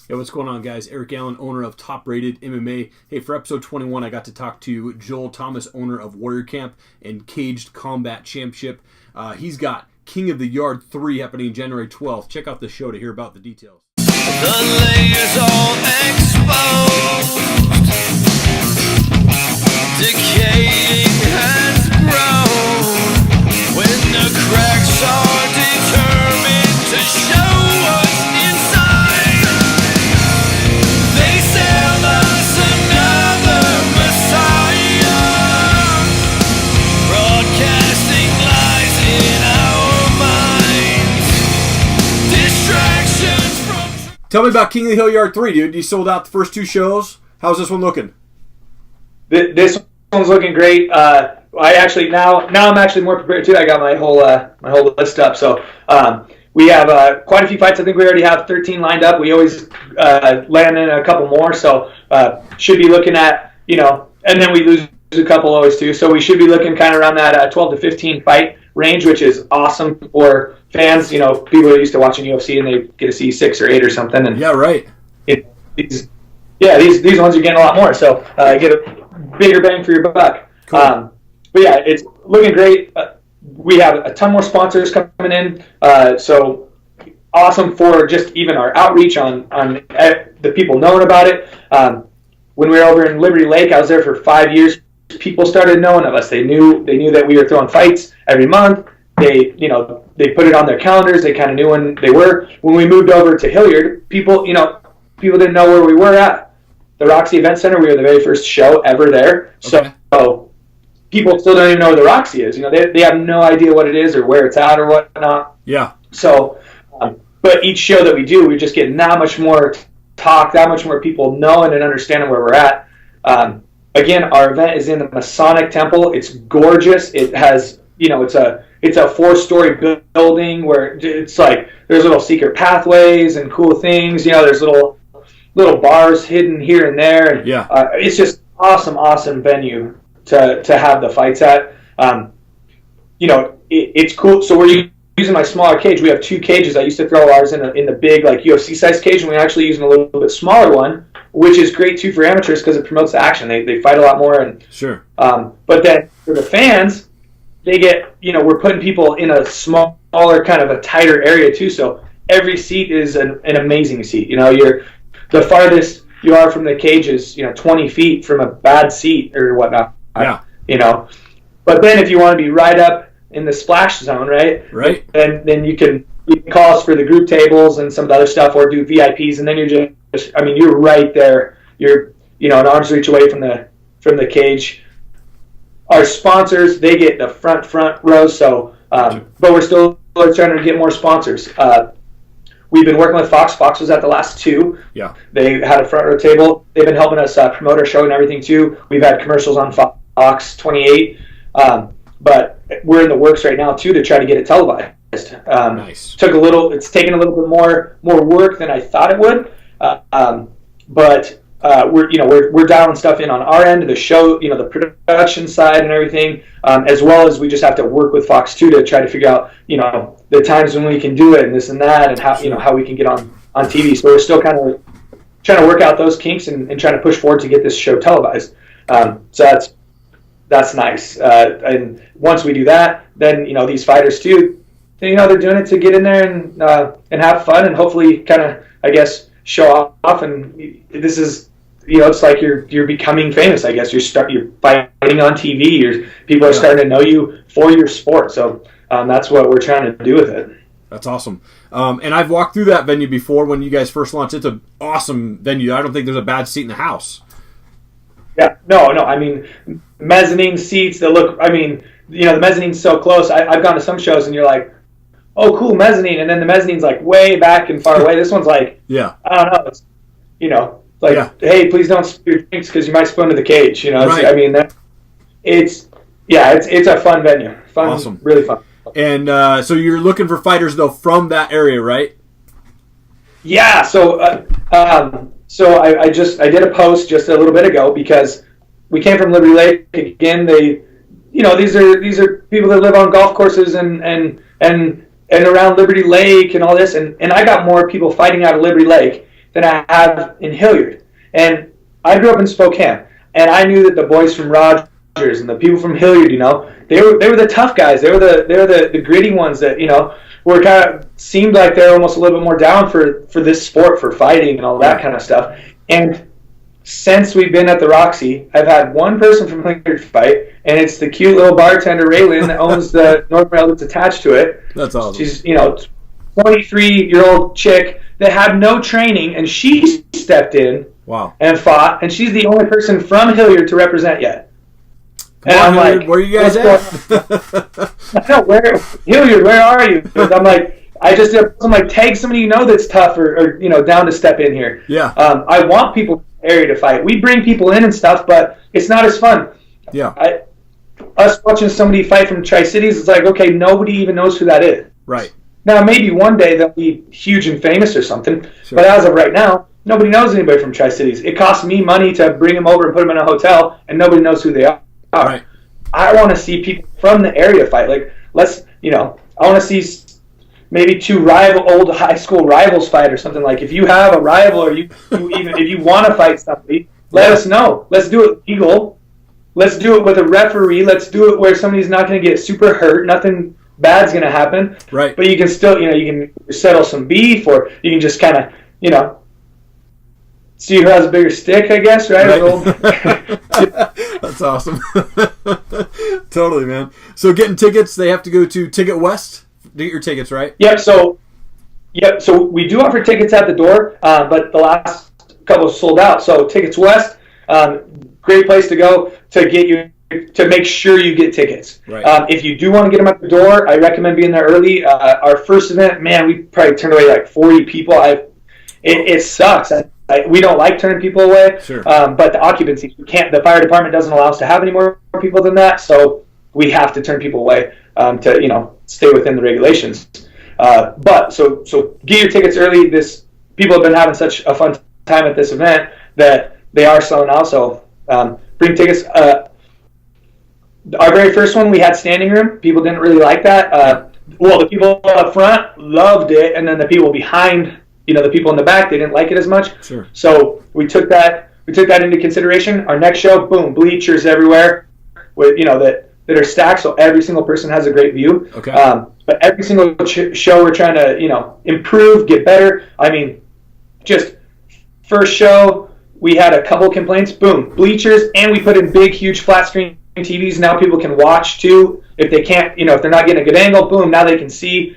Hey, what's going on, guys? Eric Allen, owner of Top Rated MMA. Hey, for episode 21, I got to talk to Joel Thomas, owner of Warrior Camp and Caged Combat Championship. He's got King of the Yard 3 happening January 12th. Check out the show to hear about the details. The layers all exposed, decaying has grown. When the cracks are determined to show what's inside, they sell us another Messiah, broadcasting lies in our minds, distractions from... Tell me about King of the Hill Yard 3, dude. You sold out the first 2 shows. How's this one looking? This one's looking great. I actually now I'm actually more prepared too. I got my whole list up. So we have quite a few fights. I think we already have 13 lined up. We always land in a couple more. So should be looking at, and then we lose a couple always too. So we should be looking kind of around that 12 to 15 fight range, which is awesome for fans. People are used to watching UFC and they get to see 6 or 8 or something. And yeah, right. These ones are getting a lot more. So get a bigger bang for your buck. Cool. But yeah, it's looking great. We have a ton more sponsors coming in. So awesome for just even our outreach on the people knowing about it. When we were over in Liberty Lake, I was there for 5 years. People started knowing of us. They knew that we were throwing fights every month. They put it on their calendars. They kind of knew when they were. When we moved over to Hilliard, people didn't know where we were at. The Roxie Event Center, we were the very first show ever there. Okay. So people still don't even know where the Roxie is. They have no idea what it is or where it's at or whatnot. Yeah. So, but each show that we do, we just get that much more talk, that much more people knowing and understanding where we're at. Again, our event is in the Masonic Temple. It's gorgeous. It has, it's a 4-story building where it's like there's little secret pathways and cool things. There's little bars hidden here and there. And, yeah. It's just awesome venue to have the fights at. It's cool. So we're using my smaller cage. We have 2 cages. I used to throw ours in the big UFC size cage, and we're actually using a little bit smaller one, which is great too for amateurs because it promotes the action. They fight a lot more. And sure. But then for the fans, they get, we're putting people in a smaller kind of a tighter area too. So every seat is an amazing seat. You're the farthest you are from the cage is 20 feet from a bad seat or whatnot. Yeah. But then if you want to be right up in the splash zone, right? Then you can call us for the group tables and some of the other stuff, or do VIPs, and then you're you're right there. You're an arm's reach away from the cage. Our sponsors, they get the front row. So, but we're still trying to get more sponsors. We've been working with Fox. Fox was at the last 2. Yeah. They had a front row table. They've been helping us promote our show and everything too. We've had commercials on Fox 28. But we're in the works right now too to try to get it televised. Nice. It's taken a little bit more work than I thought it would. But we're dialing stuff in on our end of the show, the production side and everything, as well as we just have to work with Fox 2 to try to figure out, the times when we can do it and this and that, and how, how we can get on TV. So we're still kind of trying to work out those kinks and trying to push forward to get this show televised. So that's nice. And once we do that, then, these fighters too, they're doing it to get in there and have fun and hopefully kind of, I guess, show off. And this is, it's like you're becoming famous, I guess. You're fighting on TV. People are starting to know you for your sport. So that's what we're trying to do with it. That's awesome. And I've walked through that venue before when you guys first launched. It's an awesome venue. I don't think there's a bad seat in the house. Yeah, no. I mean, mezzanine seats that look, the mezzanine's so close. I've gone to some shows and you're like, oh, cool, mezzanine. And then the mezzanine's like way back and far away. This one's like, yeah, I don't know. It's, hey, please don't spill your drinks because you might spill into the cage. Right. It's a fun venue. Fun, awesome. Really fun. And so you're looking for fighters, though, from that area, right? Yeah, so I did a post just a little bit ago because we came from Liberty Lake. Again, these are people that live on golf courses and around Liberty Lake and all this, and I got more people fighting out of Liberty Lake than I have in Hilliard. And I grew up in Spokane, and I knew that the boys from Rogers and the people from Hilliard, they were the tough guys. They were the gritty ones that were kind of seemed like they're almost a little bit more down for this sport, for fighting and all that kind of stuff. And since we've been at the Roxie, I've had one person from Hilliard fight, and it's the cute little bartender Raylan that owns the North Rail that's attached to it. That's awesome. She's 23-year-old chick that had no training, and she stepped in and fought, and she's the only person from Hilliard to represent yet. And I'm like, where are you guys at? I know, Hilliard, where are you? I'm like, tag somebody that's tough or down to step in here. Yeah. I want people in the area to fight. We bring people in and stuff, but it's not as fun. Yeah. Us watching somebody fight from Tri-Cities, it's like, okay, nobody even knows who that is. Right. Now, maybe one day they'll be huge and famous or something, but as of right now, nobody knows anybody from Tri-Cities. It costs me money to bring them over and put them in a hotel, and nobody knows who they are. Right. I want to see people from the area fight. Like, I want to see maybe two old high school rivals fight or something. Like, if you have a rival or if you want to fight somebody, let us know. Let's do it legal. Let's do it with a referee. Let's do it where somebody's not going to get super hurt. Nothing bad's going to happen. Right. But you can still, you can settle some beef, or you can just kind of, see who has a bigger stick, I guess, right? That's awesome. Totally, man. So getting tickets, they have to go to Ticket West to get your tickets, right? Yep. So we do offer tickets at the door, but the last couple sold out. So Tickets West, great place to go to make sure you get tickets. Right. If you do want to get them at the door, I recommend being there early. Our first event, man, we probably turned away like 40 people. It sucks. We don't like turning people away, sure. But the occupancy, the fire department doesn't allow us to have any more people than that, so we have to turn people away to stay within the regulations. But so get your tickets early. People have been having such a fun time at this event that they are selling out. So bring tickets. Our very first one, we had standing room. People didn't really like that. The people up front loved it, and then the people behind. The people in the back, they didn't like it as much. Sure. So we took that into consideration. Our next show, boom, bleachers everywhere, with that are stacked, so every single person has a great view. Okay. But every single show, we're trying to improve, get better. I mean, just first show, we had a couple complaints. Boom, bleachers, and we put in big, huge flat screen TVs. Now people can watch too. If they can't, if they're not getting a good angle, boom, now they can see.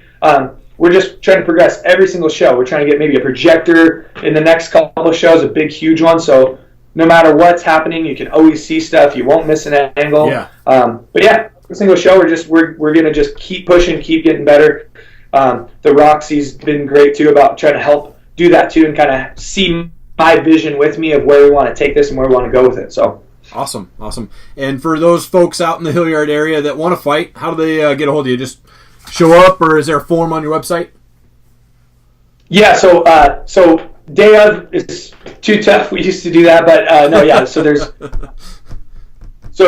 We're just trying to progress every single show. We're trying to get maybe a projector in the next couple of shows, a big, huge one. So no matter what's happening, you can always see stuff. You won't miss an angle. Yeah. But yeah, every single show, we're gonna just keep pushing, keep getting better. The Roxie's been great too about trying to help do that too, and kind of see my vision with me of where we want to take this and where we want to go with it. So. Awesome. And for those folks out in the Hilliard area that want to fight, how do they get a hold of you? Just show up, or is there a form on your website? Yeah, so day of is too tough. We used to do that, but no, yeah. So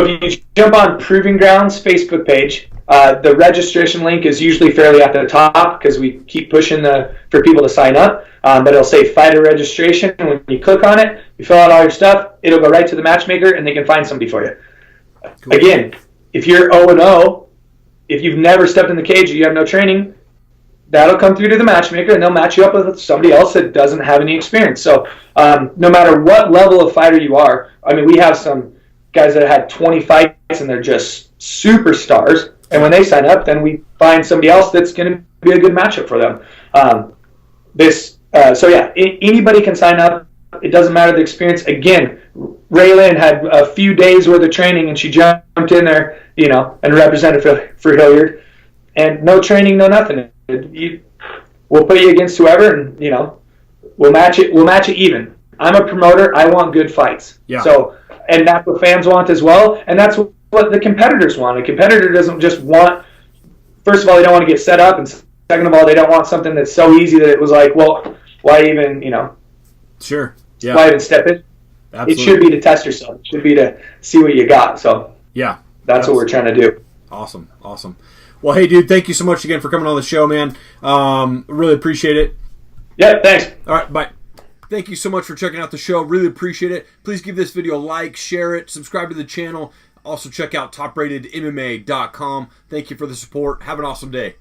if you jump on Proving Grounds Facebook page, the registration link is usually fairly at the top because we keep pushing for people to sign up. But it'll say fighter registration, and when you click on it, you fill out all your stuff. It'll go right to the matchmaker, and they can find somebody for you. Cool. Again, if you're 0-0. If you've never stepped in the cage or you have no training, that'll come through to the matchmaker, and they'll match you up with somebody else that doesn't have any experience. So no matter what level of fighter you are, I mean, we have some guys that had 20 fights, and they're just superstars. And when they sign up, then we find somebody else that's going to be a good matchup for them. Anybody can sign up. It doesn't matter the experience. Again, Raylyn had a few days worth of training, and she jumped in there, and represented for Hilliard. And no training, no nothing. We'll put you against whoever, and we'll match it. We'll match it even. I'm a promoter. I want good fights. Yeah. So, and that's what fans want as well, and that's what the competitors want. A competitor doesn't just want. First of all, they don't want to get set up, and second of all, they don't want something that's so easy that it was like, well, why even, Sure. Yeah. Why even step in? Absolutely. It should be to test yourself. It should be to see what you got. So yeah, that's what we're trying to do. Awesome. Well, hey, dude, thank you so much again for coming on the show, man. Really appreciate it. Yeah, thanks. All right, bye. thank you so much for checking out the show. Really appreciate it. Please give this video a like, share it, subscribe to the channel. Also check out topratedmma.com. Thank you for the support. Have an awesome day.